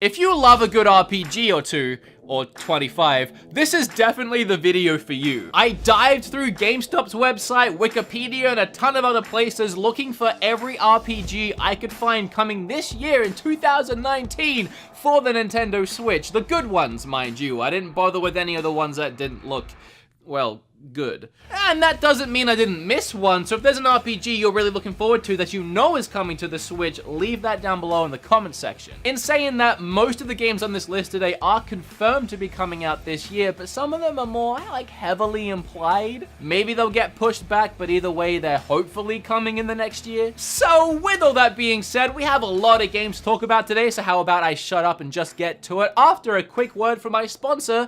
If you love a good RPG or two, or 25, this is definitely the video for you. I dived through GameStop's website, Wikipedia, and a ton of other places looking for every RPG I could find coming this year in 2019 for the Nintendo Switch. The good ones, mind you. I didn't bother with any of the ones that didn't look, well, good. And that doesn't mean I didn't miss one, so if there's an RPG you're really looking forward to that you know is coming to the Switch, leave that down below in the comment section. In saying that, most of the games on this list today are confirmed to be coming out this year, but some of them are more, like, heavily implied. Maybe they'll get pushed back, but either way, they're hopefully coming in the next year. So, with all that being said, we have a lot of games to talk about today, so how about I shut up and just get to it after a quick word from my sponsor,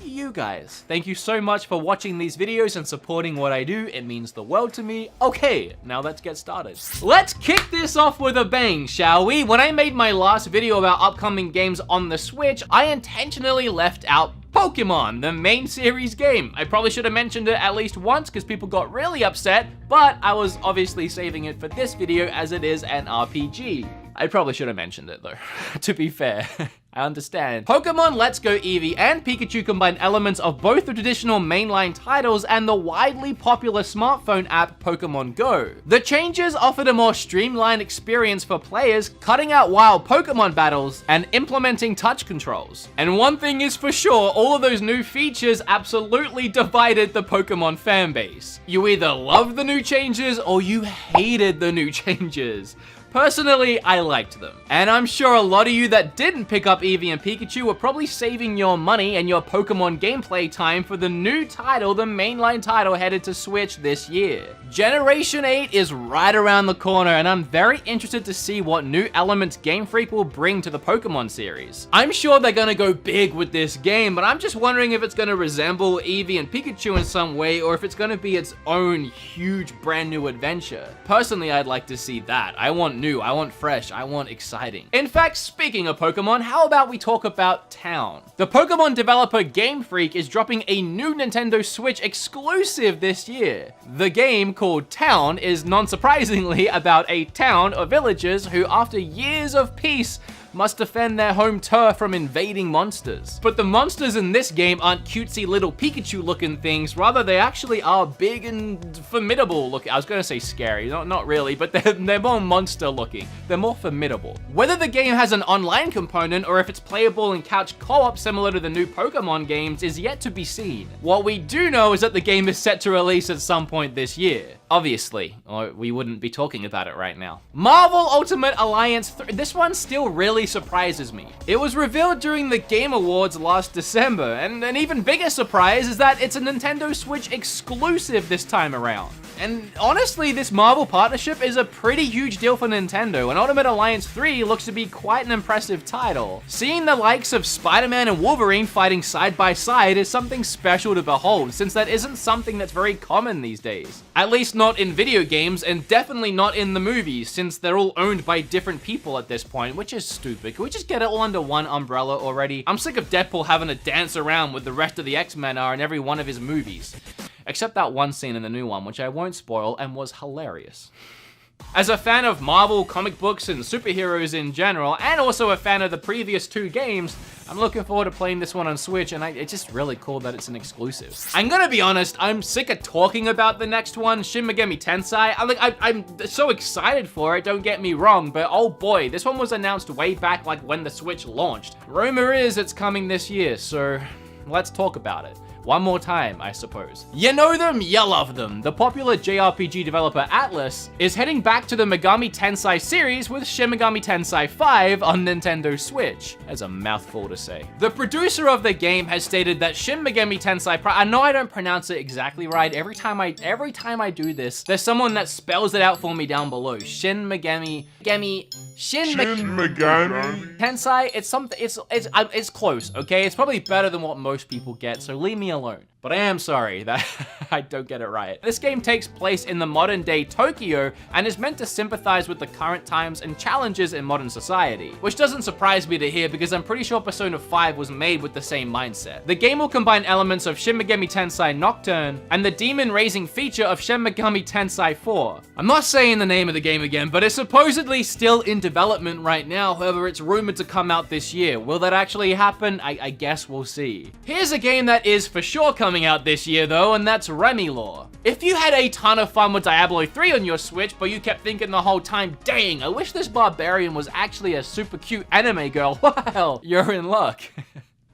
you guys. Thank you so much for watching these videos and supporting what I do. It means the world to me. Okay, now let's get started. Let's kick this off with a bang, shall we? When I made my last video about upcoming games on the Switch, I intentionally left out Pokemon, the main series game. I probably should have mentioned it at least once because people got really upset, but I was obviously saving it for this video as it is an RPG. I probably should have mentioned it though, to be fair. I understand. Pokemon Let's Go Eevee and Pikachu combine elements of both the traditional mainline titles and the widely popular smartphone app Pokemon Go. The changes offered a more streamlined experience for players, cutting out wild Pokemon battles and implementing touch controls. And one thing is for sure, all of those new features absolutely divided the Pokemon fanbase. You either love the new changes or you hated the new changes. Personally, I liked them. And I'm sure a lot of you that didn't pick up Eevee and Pikachu were probably saving your money and your Pokemon gameplay time for the new title, the mainline title headed to Switch this year. Generation 8 is right around the corner, and I'm very interested to see what new elements Game Freak will bring to the Pokemon series. I'm sure they're gonna go big with this game, but I'm just wondering if it's gonna resemble Eevee and Pikachu in some way, or if it's gonna be its own huge brand new adventure. Personally, I'd like to see that. I want new, I want fresh, I want exciting. In fact, speaking of Pokemon, how about we talk about Town? The Pokemon developer Game Freak is dropping a new Nintendo Switch exclusive this year. The game, called Town, is non-surprisingly about a town of villagers who, after years of peace, must defend their home turf from invading monsters. But the monsters in this game aren't cutesy little Pikachu looking things, rather they actually are big and formidable looking. I was gonna say scary, not really, but they're more monster looking. They're more formidable. Whether the game has an online component or if it's playable in couch co-op similar to the new Pokemon games is yet to be seen. What we do know is that the game is set to release at some point this year. Obviously, or we wouldn't be talking about it right now. Marvel Ultimate Alliance 3, this one still really surprises me. It was revealed during the Game Awards last December, and an even bigger surprise is that it's a Nintendo Switch exclusive this time around. And honestly, this Marvel partnership is a pretty huge deal for Nintendo, and Ultimate Alliance 3 looks to be quite an impressive title. Seeing the likes of Spider-Man and Wolverine fighting side by side is something special to behold, since that isn't something that's very common these days. At least not in video games, and definitely not in the movies, since they're all owned by different people at this point, which is stupid. Can we just get it all under one umbrella already? I'm sick of Deadpool having to dance around with the rest of the X-Men are in every one of his movies. Except that one scene in the new one, which I won't spoil, and was hilarious. As a fan of Marvel comic books and superheroes in general, and also a fan of the previous two games, I'm looking forward to playing this one on Switch, and it's just really cool that it's an exclusive. I'm gonna be honest, I'm sick of talking about the next one, Shin Megami Tensei. I'm so excited for it, don't get me wrong, but oh boy, this one was announced way back like when the Switch launched. Rumor is it's coming this year, so let's talk about it. One more time, I suppose. You know them, you love them. The popular JRPG developer Atlus is heading back to the Megami Tensei series with Shin Megami Tensei 5 on Nintendo Switch. That's a mouthful to say. The producer of the game has stated that Shin Megami Tensei I know I don't pronounce it exactly right. Every time I do this, there's someone that spells it out for me down below. Shin Megami Tensei, it's close, okay? It's probably better than what most people get, so leave me alone. but I am sorry that I don't get it right. This game takes place in the modern day Tokyo and is meant to sympathize with the current times and challenges in modern society, which doesn't surprise me to hear because I'm pretty sure Persona 5 was made with the same mindset. The game will combine elements of Shin Megami Tensei Nocturne and the demon-raising feature of Shin Megami Tensei 4. I'm not saying the name of the game again, but it's supposedly still in development right now, however it's rumored to come out this year. Will that actually happen? I guess we'll see. Here's a game that is for sure coming out this year though, and that's Remilore. If you had a ton of fun with Diablo 3 on your Switch, but you kept thinking the whole time, dang, I wish this barbarian was actually a super cute anime girl, well, you're in luck.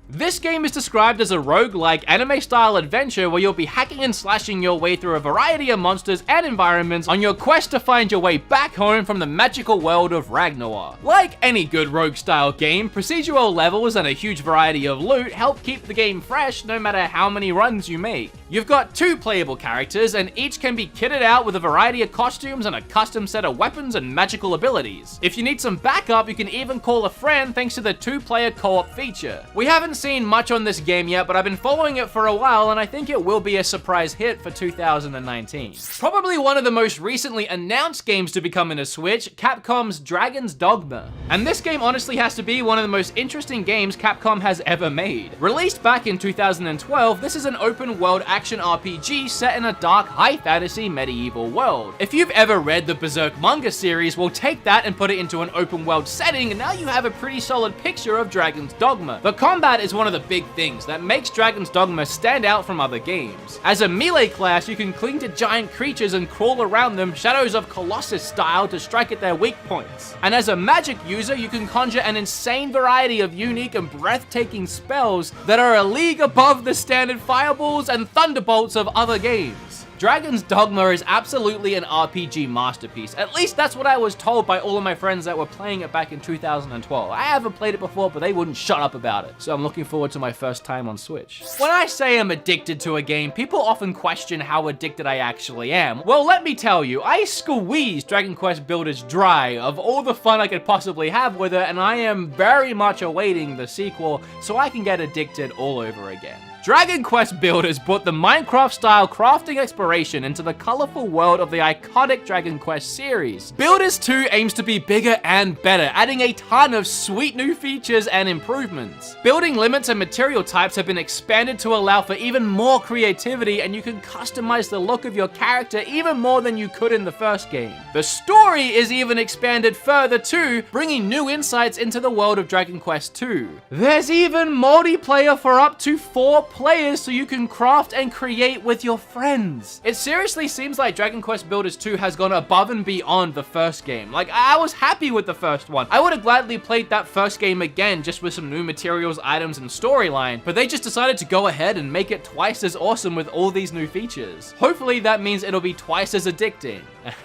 This game is described as a roguelike anime-style adventure where you'll be hacking and slashing your way through a variety of monsters and environments on your quest to find your way back home from the magical world of Ragnarok. Like any good rogue-style game, procedural levels and a huge variety of loot help keep the game fresh no matter how many runs you make. You've got 2 playable characters, and each can be kitted out with a variety of costumes and a custom set of weapons and magical abilities. If you need some backup, you can even call a friend thanks to the 2-player co-op feature. We haven't seen much on this game yet, but I've been following it for a while, and I think it will be a surprise hit for 2019. Probably one of the most recently announced games to be coming to Switch, Capcom's Dragon's Dogma. And this game honestly has to be one of the most interesting games Capcom has ever made. Released back in 2012, this is an open-world action RPG set in a dark, high-fantasy medieval world. If you've ever read the Berserk manga series, we'll take that and put it into an open-world setting, and now you have a pretty solid picture of Dragon's Dogma. The combat is one of the big things that makes Dragon's Dogma stand out from other games. As a melee class, you can cling to giant creatures and crawl around them, Shadows of Colossus style, to strike at their weak points. And as a magic user, you can conjure an insane variety of unique and breathtaking spells that are a league above the standard fireballs and thunderbolts of other games. Dragon's Dogma is absolutely an RPG masterpiece. At least that's what I was told by all of my friends that were playing it back in 2012. I haven't played it before, but they wouldn't shut up about it. So I'm looking forward to my first time on Switch. When I say I'm addicted to a game, people often question how addicted I actually am. Well, let me tell you, I squeezed Dragon Quest Builders dry of all the fun I could possibly have with it, and I am very much awaiting the sequel so I can get addicted all over again. Dragon Quest Builders brought the Minecraft-style crafting exploration into the colorful world of the iconic Dragon Quest series. Builders 2 aims to be bigger and better, adding a ton of sweet new features and improvements. Building limits and material types have been expanded to allow for even more creativity, and you can customize the look of your character even more than you could in the first game. The story is even expanded further too, bringing new insights into the world of Dragon Quest 2. There's even multiplayer for up to 4 players so you can craft and create with your friends. It seriously seems like Dragon Quest Builders 2 has gone above and beyond the first game. Like, I was happy with the first one. I would have gladly played that first game again just with some new materials, items, and storyline, but they just decided to go ahead and make it twice as awesome with all these new features. Hopefully that means it'll be twice as addicting.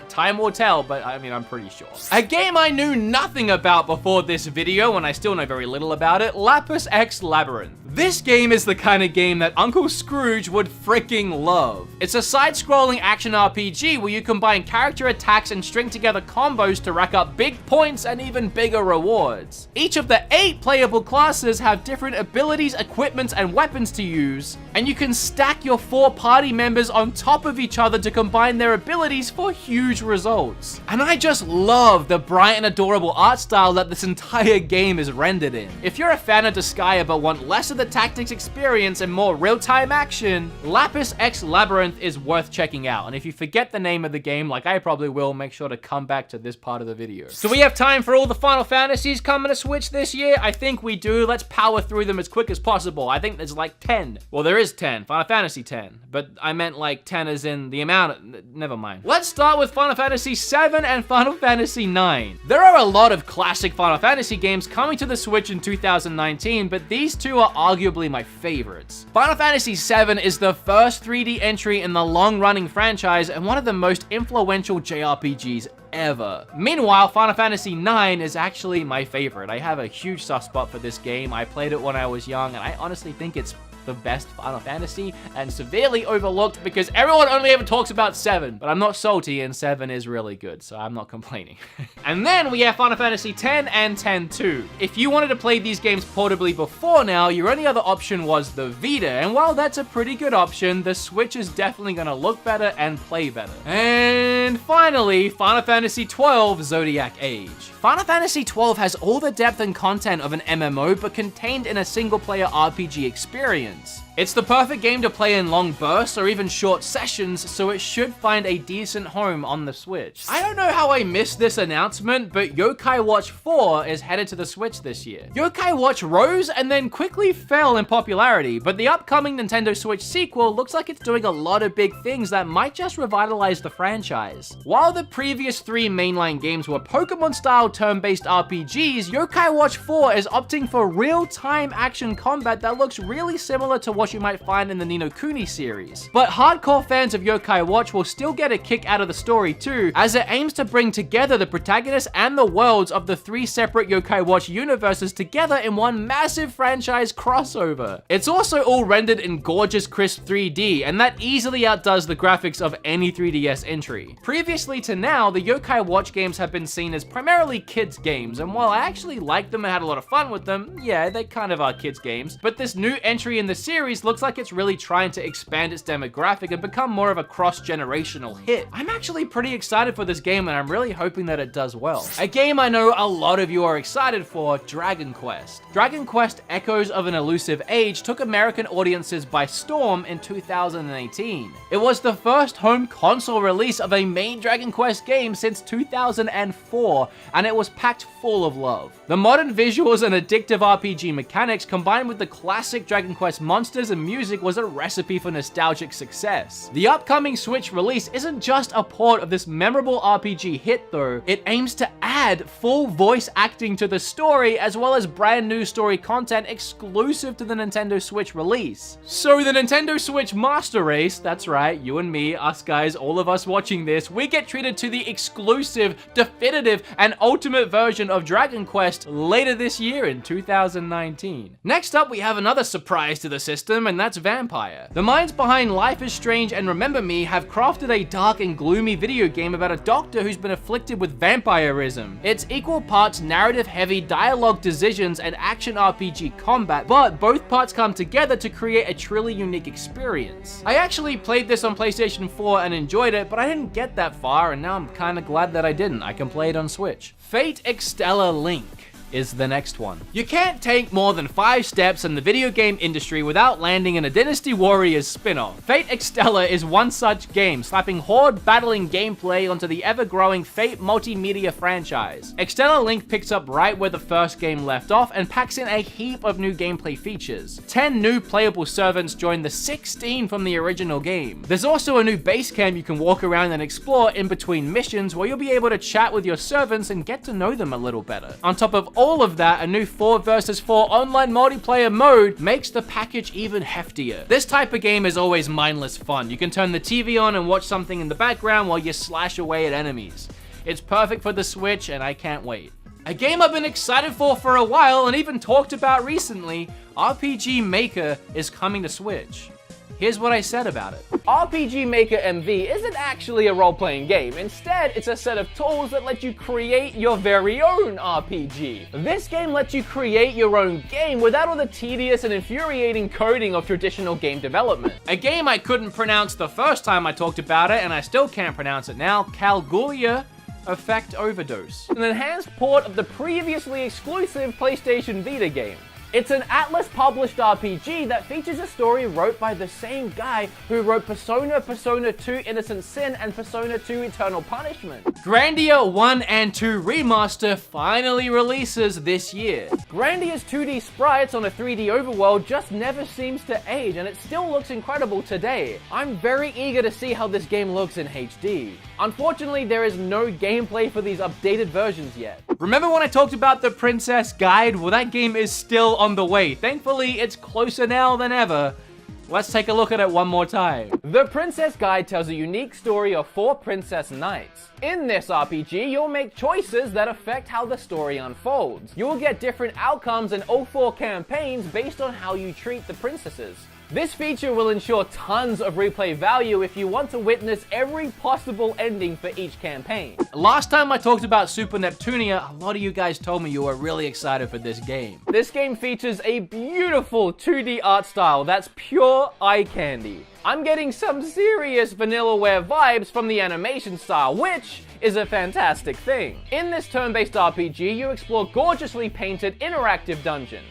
Time will tell, but I mean, I'm pretty sure. A game I knew nothing about before this video, and I still know very little about it, Lapis X Labyrinth. This game is the kind of game that Uncle Scrooge would freaking love. It's a side-scrolling action RPG where you combine character attacks and string together combos to rack up big points and even bigger rewards. Each of the 8 playable classes have different abilities, equipments, and weapons to use, and you can stack your 4 party members on top of each other to combine their abilities for huge results. And I just love the bright and adorable art style that this entire game is rendered in. If you're a fan of Disgaea but want less of the tactics experience and more real-time action, Lapis X Labyrinth is worth checking out. And if you forget the name of the game, like I probably will, make sure to come back to this part of the video. So we have time for all the Final Fantasies coming to Switch this year? I think we do. Let's power through them as quick as possible. I think there's like 10. Well, there is 10. Final Fantasy 10. But I meant like 10 as in the amount. Never mind. Let's start with Final Fantasy 7 and Final Fantasy 9. There are a lot of classic Final Fantasy games coming to the Switch in 2019, but these two are arguably my favorites. Final Fantasy 7 is the first 3D entry in the long-running franchise and one of the most influential JRPGs ever. Meanwhile, Final Fantasy 9 is actually my favorite. I have a huge soft spot for this game. I played it when I was young, and I honestly think it's the best Final Fantasy and severely overlooked because everyone only ever talks about 7. But I'm not salty, and 7 is really good, so I'm not complaining. And then we have Final Fantasy X and X-2. If you wanted to play these games portably before now, your only other option was the Vita, and while that's a pretty good option, the Switch is definitely gonna look better and play better. And finally, Final Fantasy XII Zodiac Age. Final Fantasy XII has all the depth and content of an MMO, but contained in a single-player RPG experience. It's the perfect game to play in long bursts or even short sessions, so it should find a decent home on the Switch. I don't know how I missed this announcement, but Yokai Watch 4 is headed to the Switch this year. Yokai Watch rose and then quickly fell in popularity, but the upcoming Nintendo Switch sequel looks like it's doing a lot of big things that might just revitalize the franchise. While the previous 3 mainline games were Pokemon-style turn-based RPGs, Yokai Watch 4 is opting for real-time action combat that looks really similar to what you might find in the Ni no Kuni series. But hardcore fans of Yokai Watch will still get a kick out of the story too, as it aims to bring together the protagonists and the worlds of the 3 separate Yokai Watch universes together in one massive franchise crossover. It's also all rendered in gorgeous crisp 3D, and that easily outdoes the graphics of any 3DS entry. Previously to now, the Yokai Watch games have been seen as primarily kids games, and while I actually liked them and had a lot of fun with them, yeah, they kind of are kids games, but this new entry in the series looks like it's really trying to expand its demographic and become more of a cross-generational hit. I'm actually pretty excited for this game, and I'm really hoping that it does well. A game I know a lot of you are excited for, Dragon Quest. Dragon Quest Echoes of an Elusive Age took American audiences by storm in 2018. It was the first home console release of a main Dragon Quest game since 2004, and it was packed full of love. The modern visuals and addictive RPG mechanics combined with the classic Dragon Quest monsters and music was a recipe for nostalgic success. The upcoming Switch release isn't just a port of this memorable RPG hit though, it aims to add full voice acting to the story as well as brand new story content exclusive to the Nintendo Switch release. So the Nintendo Switch Master Race, that's right, you and me, us guys, all of us watching this, we get treated to the exclusive, definitive, and ultimate version of Dragon Quest later this year in 2019. Next up, we have another surprise to the system, and that's Vampire. The minds behind Life is Strange and Remember Me have crafted a dark and gloomy video game about a doctor who's been afflicted with vampirism. It's equal parts narrative-heavy dialogue decisions and action RPG combat, but both parts come together to create a truly unique experience. I actually played this on PlayStation 4 and enjoyed it, but I didn't get that far, and now I'm kinda glad that I didn't. I can play it on Switch. Fate Extella Link is the next one. You can't take more than 5 steps in the video game industry without landing in a Dynasty Warriors spin-off. Fate Extella is one such game, slapping horde battling gameplay onto the ever-growing Fate multimedia franchise. Extella Link picks up right where the first game left off and packs in a heap of new gameplay features. 10 new playable servants join the 16 from the original game. There's also a new base camp you can walk around and explore in between missions where you'll be able to chat with your servants and get to know them a little better. On top of all of that, a new 4 vs 4 online multiplayer mode makes the package even heftier. This type of game is always mindless fun. You can turn the TV on and watch something in the background while you slash away at enemies. It's perfect for the Switch, and I can't wait. A game I've been excited for a while and even talked about recently, RPG Maker is coming to Switch. Here's what I said about it. RPG Maker MV isn't actually a role-playing game. Instead, it's a set of tools that let you create your very own RPG. This game lets you create your own game without all the tedious and infuriating coding of traditional game development. A game I couldn't pronounce the first time I talked about it, and I still can't pronounce it now, Calgulia Effect Overdose. An enhanced port of the previously exclusive PlayStation Vita game. It's an Atlas-published RPG that features a story wrote by the same guy who wrote Persona, Persona 2 Innocent Sin, and Persona 2 Eternal Punishment. Grandia 1 and 2 Remaster finally releases this year. Grandia's 2D sprites on a 3D overworld just never seems to age, and it still looks incredible today. I'm very eager to see how this game looks in HD. Unfortunately, there is no gameplay for these updated versions yet. Remember when I talked about the Princess Guide? Well, that game is still on the way. Thankfully, it's closer now than ever. Let's take a look at it one more time. The Princess Guide tells a unique story of 4 princess knights. In this RPG, you'll make choices that affect how the story unfolds. You'll get different outcomes in all 4 campaigns based on how you treat the princesses. This feature will ensure tons of replay value if you want to witness every possible ending for each campaign. Last time I talked about Super Neptunia, a lot of you guys told me you were really excited for this game. This game features a beautiful 2D art style that's pure eye candy. I'm getting some serious Vanillaware vibes from the animation style, which is a fantastic thing. In this turn-based RPG, you explore gorgeously painted interactive dungeons.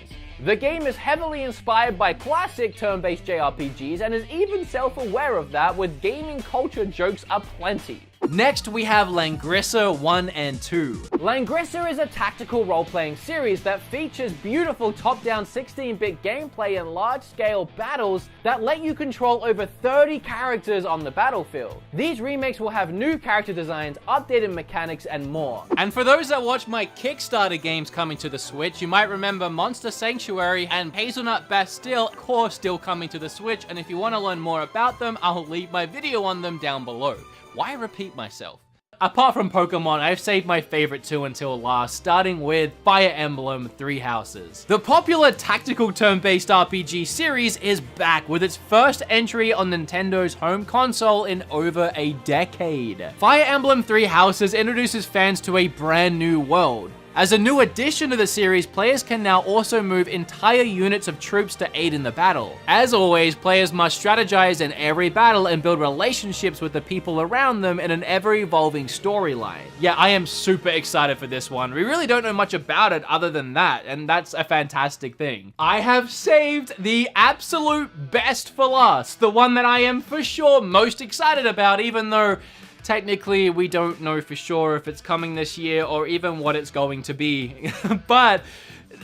The game is heavily inspired by classic turn-based JRPGs and is even self-aware of that, with gaming culture jokes aplenty. Next, we have Langrissa 1 and 2. Langrissa is a tactical role-playing series that features beautiful top-down 16-bit gameplay and large-scale battles that let you control over 30 characters on the battlefield. These remakes will have new character designs, updated mechanics, and more. And for those that watch my Kickstarter games coming to the Switch, you might remember Monster Sanctuary and Hazelnut Bastille core still coming to the Switch, and if you want to learn more about them, I'll leave my video on them down below. Why repeat myself? Apart from Pokemon, I've saved my favorite two until last, starting with Fire Emblem Three Houses. The popular tactical turn-based RPG series is back with its first entry on Nintendo's home console in over a decade. Fire Emblem Three Houses introduces fans to a brand new world. As a new addition to the series, players can now also move entire units of troops to aid in the battle. As always, players must strategize in every battle and build relationships with the people around them in an ever-evolving storyline. Yeah, I am super excited for this one. We really don't know much about it other than that, and that's a fantastic thing. I have saved the absolute best for last, the one that I am for sure most excited about, even though technically, we don't know for sure if it's coming this year or even what it's going to be, but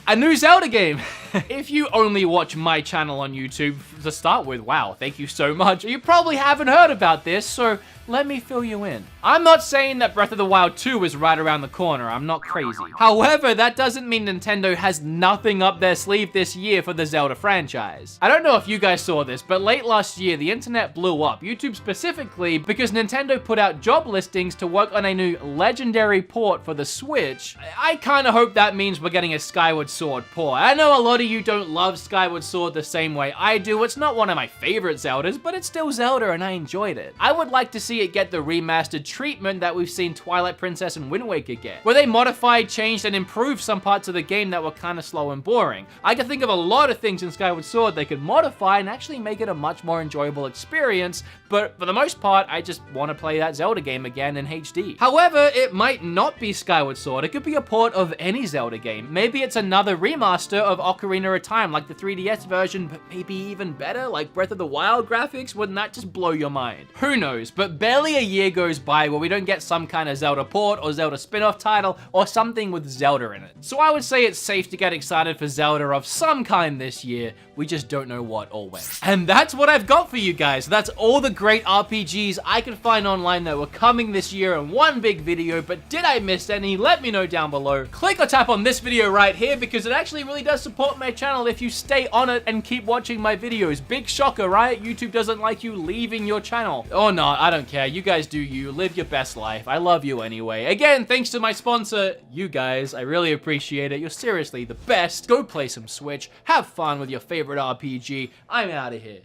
a new Zelda game. If you only watch my channel on YouTube to start with, wow, thank you so much. You probably haven't heard about this, so let me fill you in. I'm not saying that Breath of the Wild 2 is right around the corner, I'm not crazy. However, that doesn't mean Nintendo has nothing up their sleeve this year for the Zelda franchise. I don't know if you guys saw this, but late last year, the internet blew up, YouTube specifically, because Nintendo put out job listings to work on a new legendary port for the Switch. I kinda hope that means we're getting a Skyward Sword port. I know a lot of you don't love Skyward Sword the same way I do. It's not one of my favorite Zeldas, but it's still Zelda and I enjoyed it. I would like to see it get the remastered treatment that we've seen Twilight Princess and Wind Waker get, where they modified, changed, and improved some parts of the game that were kind of slow and boring. I can think of a lot of things in Skyward Sword they could modify and actually make it a much more enjoyable experience, but for the most part, I just want to play that Zelda game again in HD. However, it might not be Skyward Sword. It could be a port of any Zelda game. Maybe it's another remaster of Ocarina of Time, like the 3DS version, but maybe even better, like Breath of the Wild graphics. Wouldn't that just blow your mind? Who knows, but barely a year goes by where we don't get some kind of Zelda port or Zelda spin-off title or something with Zelda in it. So I would say it's safe to get excited for Zelda of some kind this year. We just don't know what or when. And that's what I've got for you guys. That's all the great RPGs I could find online that were coming this year in one big video, but did I miss any? Let me know down below. Click or tap on this video right here because it actually really does support my channel if you stay on it and keep watching my videos. Big shocker, right? YouTube doesn't like you leaving your channel. Or not, I don't care. You guys do you. Live your best life. I love you anyway. Again, thanks to my sponsor, you guys. I really appreciate it. You're seriously the best. Go play some Switch. Have fun with your favorite RPG. I'm out of here.